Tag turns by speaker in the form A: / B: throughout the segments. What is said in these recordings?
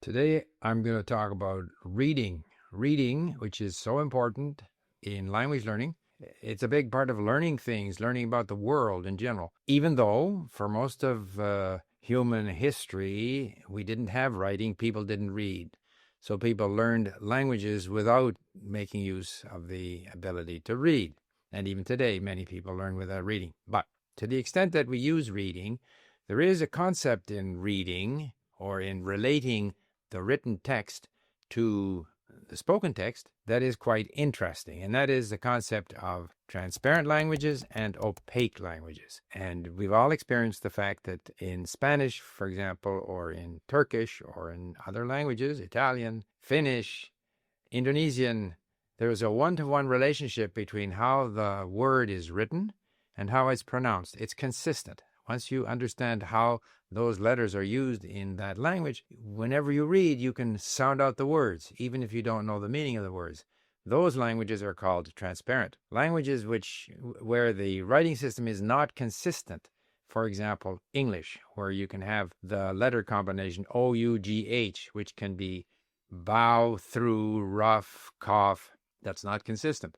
A: Today, I'm going to talk about reading. Reading, which is so important in language learning. It's a big part of learning things, learning about the world in general. Even though for most of human history, we didn't have writing, people didn't read. So people learned languages without making use of the ability to read. And even today, many people learn without reading. But to the extent that we use reading, there is a concept in reading or in relating the written text to the spoken text that is quite interesting, and that is the concept of transparent languages and opaque languages. And we've all experienced the fact that in Spanish, for example, or in Turkish, or in other languages, Italian, Finnish, Indonesian, there is a one-to-one relationship between how the word is written and how it's pronounced. It's consistent. Once you understand how those letters are used in that language, whenever you read, you can sound out the words, even if you don't know the meaning of the words. Those languages are called transparent. Languages where the writing system is not consistent. For example, English, where you can have the letter combination O-U-G-H, which can be bow, through, rough, cough. That's not consistent.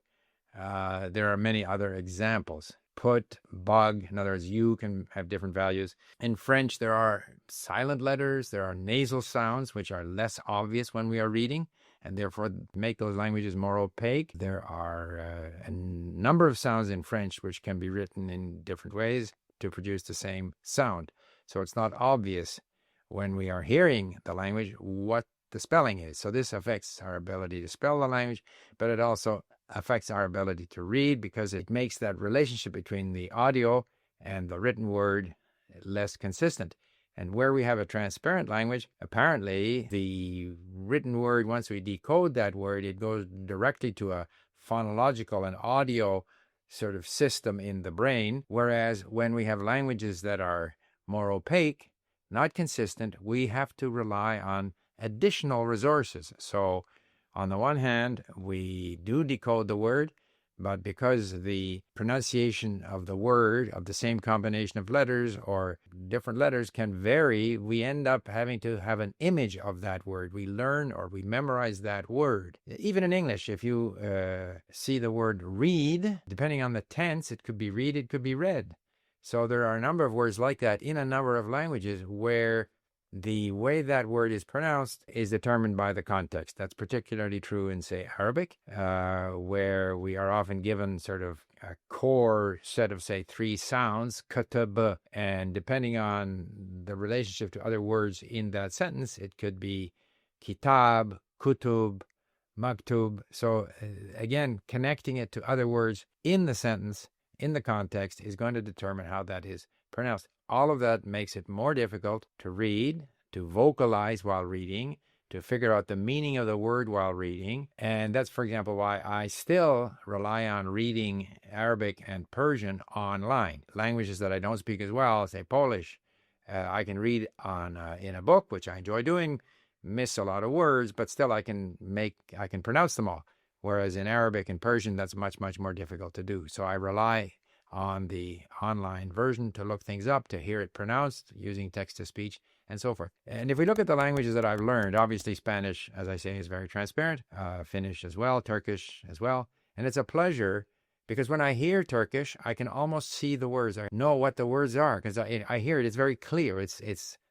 A: There are many other examples. Put, bug, in other words, you can have different values. In French, there are silent letters, there are nasal sounds, which are less obvious when we are reading, and therefore make those languages more opaque. There are a number of sounds in French which can be written in different ways to produce the same sound. So it's not obvious when we are hearing the language what the spelling is. So this affects our ability to spell the language, but it also affects our ability to read because it makes that relationship between the audio and the written word less consistent. And where we have a transparent language, apparently the written word, once we decode that word, it goes directly to a phonological and audio sort of system in the brain. Whereas when we have languages that are more opaque, not consistent, we have to rely on additional resources. So on the one hand, we do decode the word, but because the pronunciation of the word, of the same combination of letters or different letters can vary, we end up having to have an image of that word. We learn or we memorize that word. Even in English, if you see the word read, depending on the tense, it could be read, it could be read. So there are a number of words like that in a number of languages where the way that word is pronounced is determined by the context. That's particularly true in, say, Arabic, where we are often given sort of a core set of, say, 3 sounds, katab, and depending on the relationship to other words in that sentence, it could be kitab, kutub, maktub. So again, connecting it to other words in the sentence, in the context, is going to determine how that is pronounced. All of that makes it more difficult to read, to vocalize while reading, to figure out the meaning of the word while reading. And that's, for example, why I still rely on reading Arabic and Persian online. Languages that I don't speak as well, say Polish, I can read on in a book, which I enjoy doing, miss a lot of words, but still I can pronounce them all. Whereas in Arabic and Persian, that's much, much more difficult to do. So I rely on the online version to look things up, to hear it pronounced using text-to-speech, and so forth. And if we look at the languages that I've learned, obviously Spanish, as I say, is very transparent, Finnish as well, Turkish as well. And it's a pleasure because when I hear Turkish, I can almost see the words. I know what the words are because I hear it. It's very clear.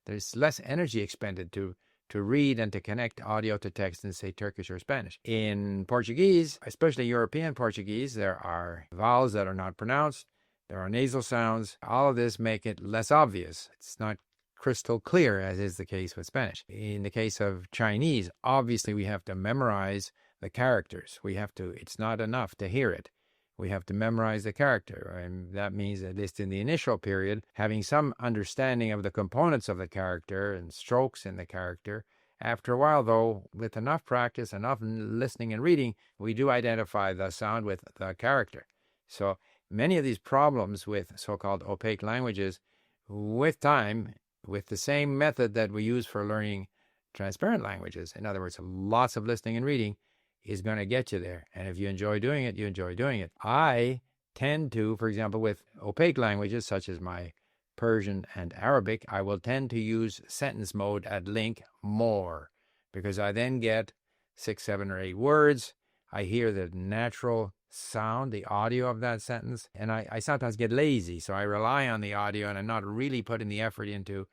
A: There's less energy expended to read and to connect audio to text in, say, Turkish or Spanish. In Portuguese, especially European Portuguese, there are vowels that are not pronounced. There are nasal sounds. All of this make it less obvious. It's not crystal clear, as is the case with Spanish. In the case of Chinese, obviously we have to memorize the characters. It's not enough to hear it. We have to memorize the character, and that means, at least in the initial period, having some understanding of the components of the character and strokes in the character. After a while, though, with enough practice, enough listening and reading, we do identify the sound with the character. So many of these problems with so-called opaque languages, with time, with the same method that we use for learning transparent languages, in other words, lots of listening and reading, is going to get you there. And if you enjoy doing it, you enjoy doing it. I tend to, for example, with opaque languages such as my Persian and Arabic, I will tend to use sentence mode at link more. because I then get 6, 7, or 8 words. I hear the natural sound, the audio of that sentence, and I sometimes get lazy, so I rely on the audio, and I'm not really putting the effort into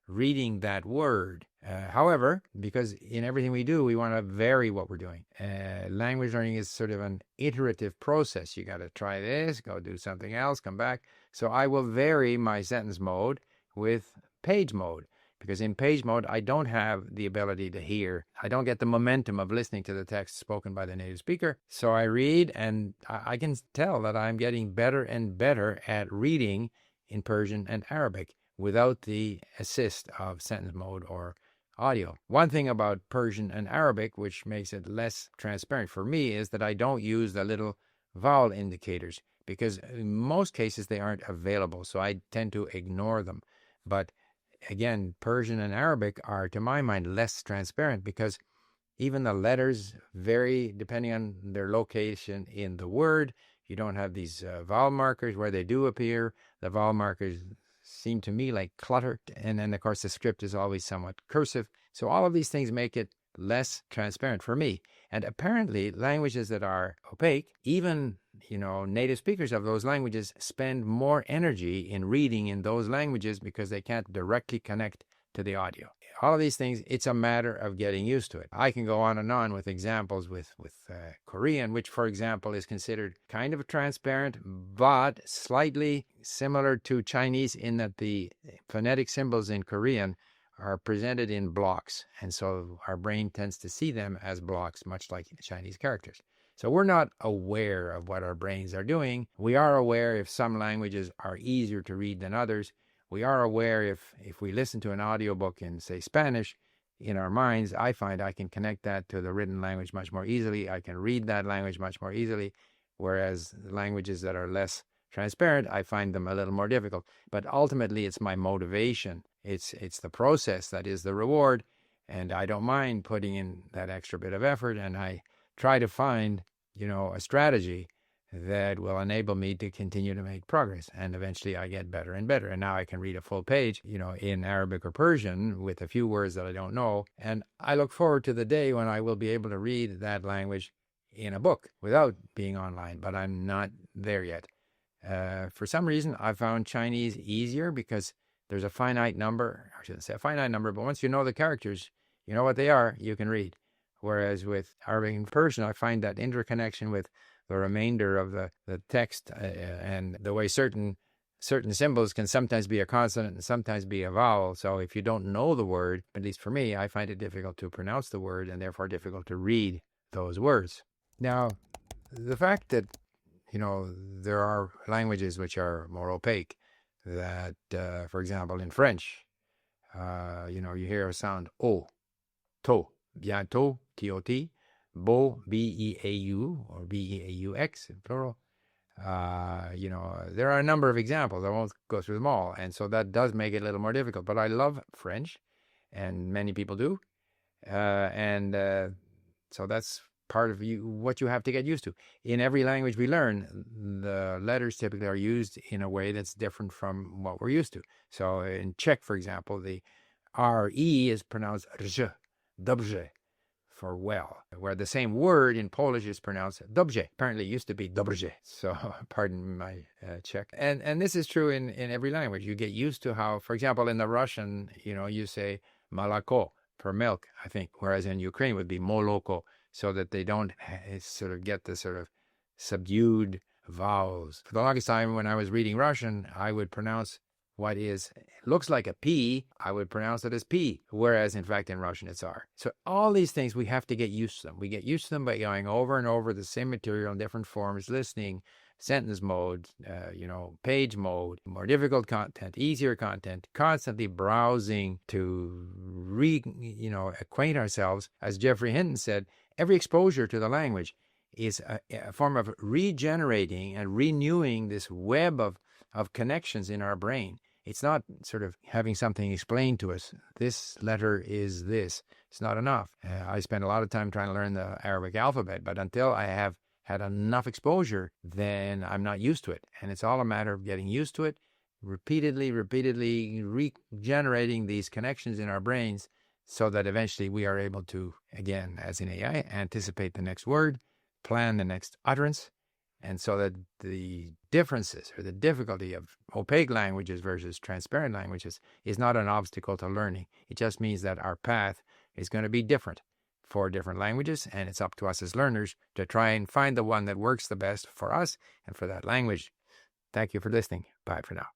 A: reading that word. However, because in everything we do, we want to vary what we're doing. Language learning is sort of an iterative process. You got to try this, go do something else, come back. So I will vary my sentence mode with page mode, because in page mode, I don't have the ability to hear. I don't get the momentum of listening to the text spoken by the native speaker. So I read, and I can tell that I'm getting better and better at reading in Persian and Arabic without the assist of sentence mode or audio. One thing about Persian and Arabic, which makes it less transparent for me, is that I don't use the little vowel indicators, because in most cases they aren't available, so I tend to ignore them. But again, Persian and Arabic are, to my mind, less transparent, because even the letters vary depending on their location in the word. You don't have these vowel markers. Where they do appear, the vowel markers seem to me like clutter. And then, of course, the script is always somewhat cursive. So all of these things make it less transparent for me. And apparently, languages that are opaque, even, native speakers of those languages spend more energy in reading in those languages because they can't directly connect to the audio. All of these things, it's a matter of getting used to it. I can go on and on with examples with Korean, which, for example, is considered kind of transparent, but slightly similar to Chinese in that the phonetic symbols in Korean are presented in blocks. And so our brain tends to see them as blocks, much like Chinese characters. So we're not aware of what our brains are doing. We are aware if some languages are easier to read than others. We are aware if we listen to an audiobook in, say, Spanish, in our minds, I find I can connect that to the written language much more easily. I can read that language much more easily, whereas languages that are less transparent, I find them a little more difficult. But ultimately, it's my motivation. It's the process that is the reward, and I don't mind putting in that extra bit of effort, and I try to find, a strategy that will enable me to continue to make progress. And eventually I get better and better. And now I can read a full page, in Arabic or Persian with a few words that I don't know. And I look forward to the day when I will be able to read that language in a book without being online, but I'm not there yet. For some reason, I found Chinese easier because there's a finite number. I shouldn't say a finite number, but once you know the characters, you know what they are, you can read. Whereas with Arabic and Persian, I find that interconnection with the remainder of the text and the way certain symbols can sometimes be a consonant and sometimes be a vowel. So if you don't know the word, at least for me, I find it difficult to pronounce the word and therefore difficult to read those words. Now, the fact that, there are languages which are more opaque, that, for example, in French, you hear a sound O, to, bientôt, T-O-T, beau, B-E-A-U, or B-E-A-U-X in plural. There are a number of examples. I won't go through them all. And so that does make it a little more difficult. But I love French, and many people do. So that's part of what you have to get used to. In every language we learn, the letters typically are used in a way that's different from what we're used to. So in Czech, for example, the R-E is pronounced rj, dobrze, for well, where the same word in Polish is pronounced dobrze. Apparently it used to be dobrze, so pardon my Czech. And this is true in every language. You get used to how, for example, in the Russian, you say malako for milk, I think, whereas in Ukraine would be moloko, so that they don't sort of get the sort of subdued vowels. For the longest time when I was reading Russian, I would pronounce what looks like a P, I would pronounce it as P, whereas in fact in Russian it's R. So all these things, we have to get used to them. We get used to them by going over and over the same material in different forms, listening, sentence mode, page mode, more difficult content, easier content, constantly browsing to acquaint ourselves. As Jeffrey Hinton said, every exposure to the language is a form of regenerating and renewing this web of connections in our brain. It's not sort of having something explained to us. This letter is this. It's not enough. I spent a lot of time trying to learn the Arabic alphabet, but until I have had enough exposure, then I'm not used to it. And it's all a matter of getting used to it, repeatedly regenerating these connections in our brains so that eventually we are able to, again, as in AI, anticipate the next word, plan the next utterance, and so that the differences or the difficulty of opaque languages versus transparent languages is not an obstacle to learning. It just means that our path is going to be different for different languages, and it's up to us as learners to try and find the one that works the best for us and for that language. Thank you for listening. Bye for now.